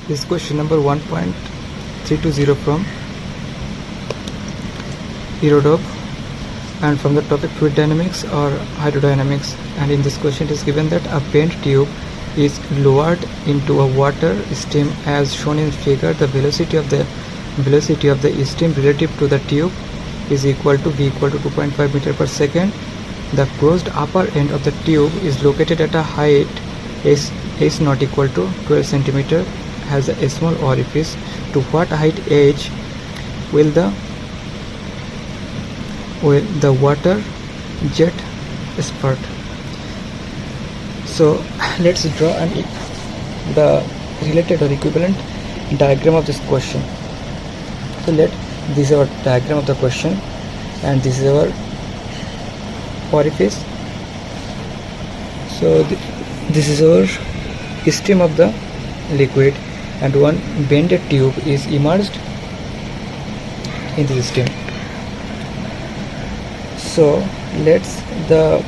This is question number 1.320 from Irodov, and from the topic fluid dynamics or hydrodynamics. And in this question it is given that a bent tube is lowered into a water stream as shown in figure. The velocity of the stream relative to the tube is equal to v equal to 2.5 meter per second. The closed upper end of the tube is located at a height h not equal to 12 centimeter, has a small orifice. To what height h will the water jet spurt? So let's draw the related or equivalent diagram of this question. So this is our diagram of the question, and this is our orifice. So this is our stream of the liquid, and one bended tube is immersed in this stream. So let's the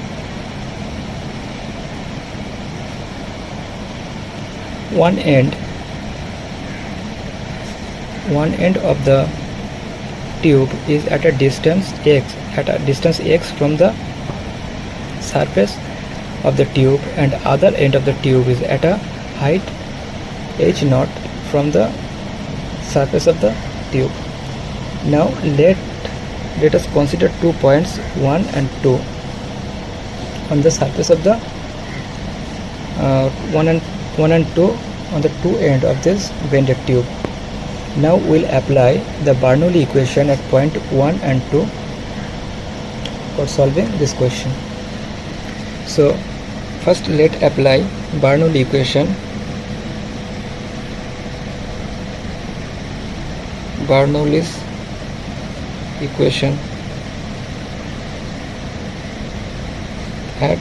one end of the tube is at a distance x from the surface of the tube, and other end of the tube is at a height h naught from the surface of the tube. Now let us consider 2 points 1 and 2 on the surface of the 1 and 2 on the two end of this bended tube. Now we'll apply the Bernoulli equation at point 1 and 2 for solving this question. So first let apply Bernoulli equation. Bernoulli's equation at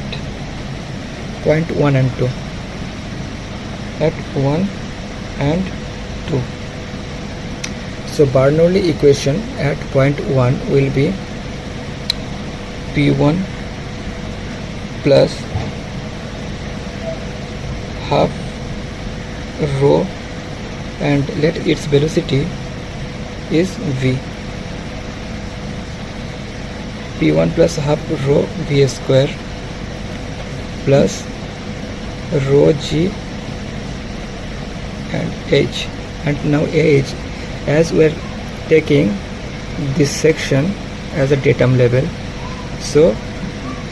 point 1 and 2. At 1 and 2. So Bernoulli equation at point 1 will be P1 plus half rho, and let its velocity is v. P1 plus half rho v square plus rho g and h. And now h, as we are taking this section as a datum level, so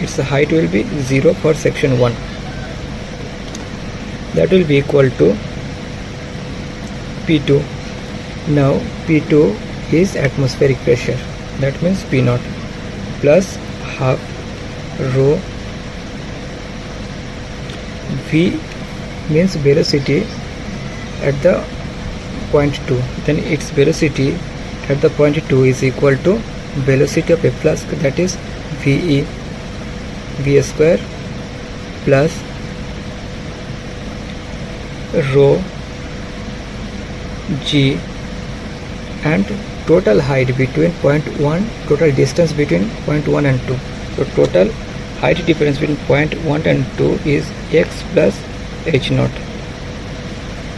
its height will be 0 for section 1. That will be equal to P2. Now P2 is atmospheric pressure, that means P0 plus half rho v means velocity at the point 2, then its velocity at the point 2 is equal to velocity of a flask, that is v square plus rho g, and total height between point 1, total distance between point 1 and 2. So total height difference between point 1 and 2 is x plus h naught.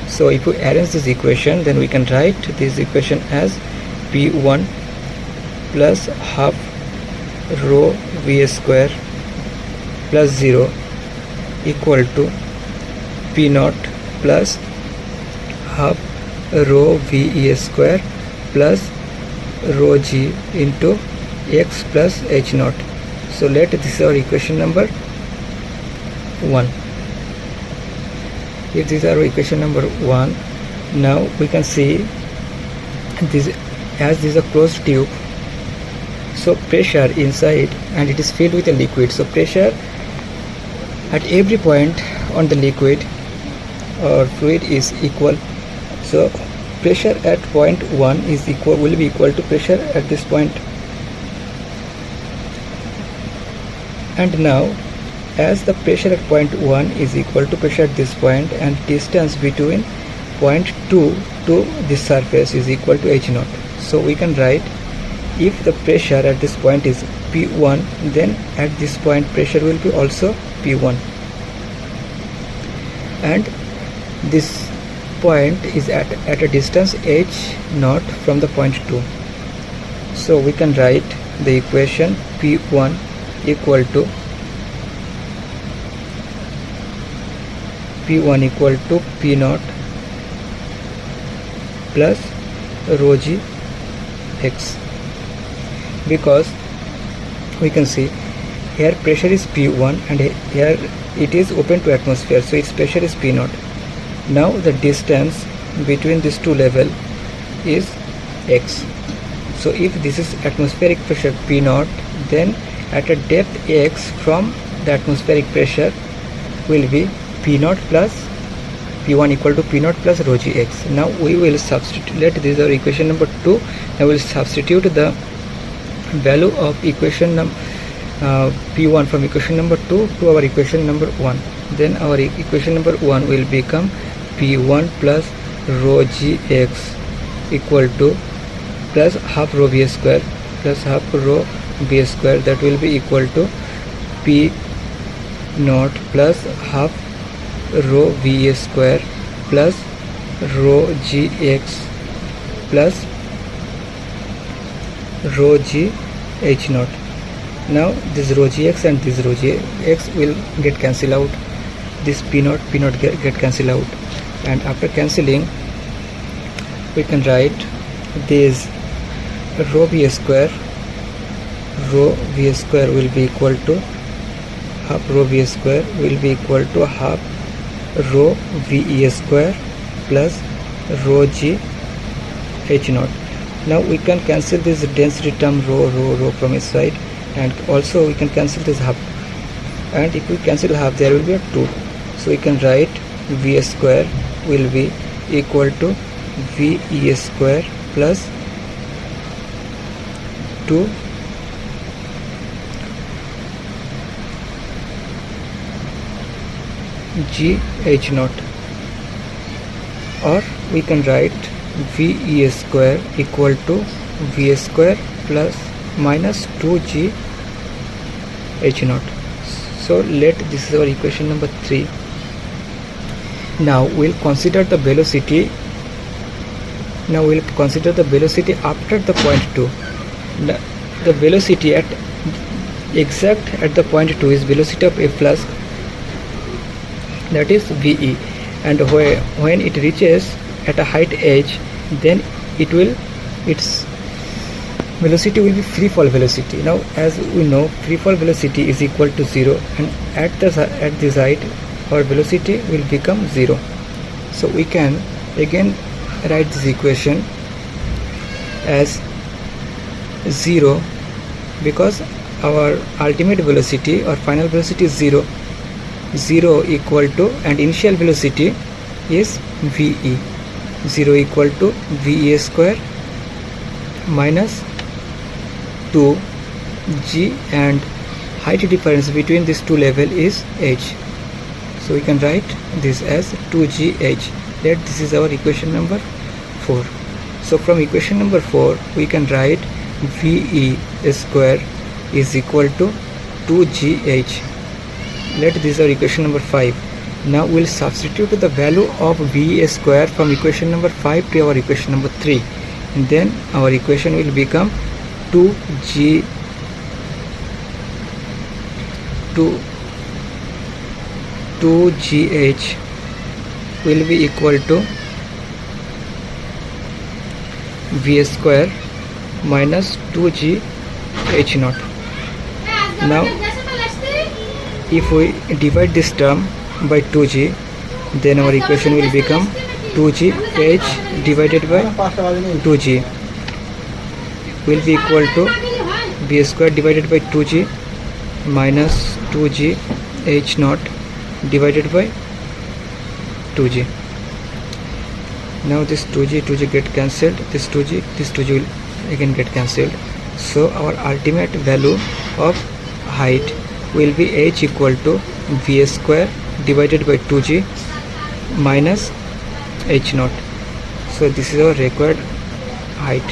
So if we arrange this equation, then we can write this equation as P1 plus half rho v square plus 0 equal to P0 plus half rho v square plus rho g into x plus h naught. So let this is our equation number 1. If this is our equation number 1, now we can see this, as this is a closed tube, so pressure inside, and it is filled with a liquid, so pressure at every point on the liquid or fluid is equal. So pressure at point 1 will be equal to pressure at this point. And now as the pressure at point 1 is equal to pressure at this point, and distance between point 2 to this surface is equal to h naught, so we can write, if the pressure at this point is P1, then at this point pressure will be also P1, and this point is at a distance h naught from the point 2. So we can write the equation P1 equal to P naught plus rho g x, because we can see here pressure is P1 and here it is open to atmosphere, so its pressure is P naught. Now the distance between these two levels is x. So if this is atmospheric pressure P naught, then at a depth x from the atmospheric pressure will be P naught plus P1 equal to P naught plus rho g x. Now we will substitute, let this is our equation number 2. Now we will substitute the value of equation P1 from equation number 2 to our equation number 1. Then our equation number 1 will become P1 plus rho g x equal to plus half rho v square plus half rho v square, that will be equal to P naught plus half rho v square plus rho g x plus rho g h naught. Now this rho g x and this rho g x will get cancelled out. This P naught get cancelled out, and after cancelling we can write this rho v square will be equal to half rho v square will be equal to half rho ve square plus rho g h naught. Now we can cancel this density term rho from its side, and also we can cancel this half, and if we cancel half there will be a 2. So we can write v square will be equal to ve square plus 2 g h naught, or we can write ve square equal to v square plus minus 2 g h naught. So this is our equation number 3. Now we'll consider the velocity. After the point 2. The velocity at the point 2 is velocity of a flask, that is ve, and when it reaches at a height h, then its velocity will be free fall velocity. Now as we know, free fall velocity is equal to 0, and at this height our velocity will become 0. So we can again write this equation as 0, because our ultimate velocity or final velocity is 0 equal to, and initial velocity is ve, 0 equal to ve square minus 2 g, and height difference between these two levels is h. So we can write this as 2gh. That this is our equation number 4. So from equation number 4 we can write ve square is equal to 2gh. Let this is our equation number 5. Now we'll substitute the value of ve square from equation number 5 to our equation number 3, and then our equation will become 2gh will be equal to v square minus 2g h naught. Now if we divide this term by 2g, then our equation will become 2g h divided by 2g will be equal to v square divided by 2g minus 2g h naught divided by 2g. Now this 2g get cancelled, this 2g will again get cancelled. So our ultimate value of height will be h equal to v square divided by 2g minus h naught. So this is our required height.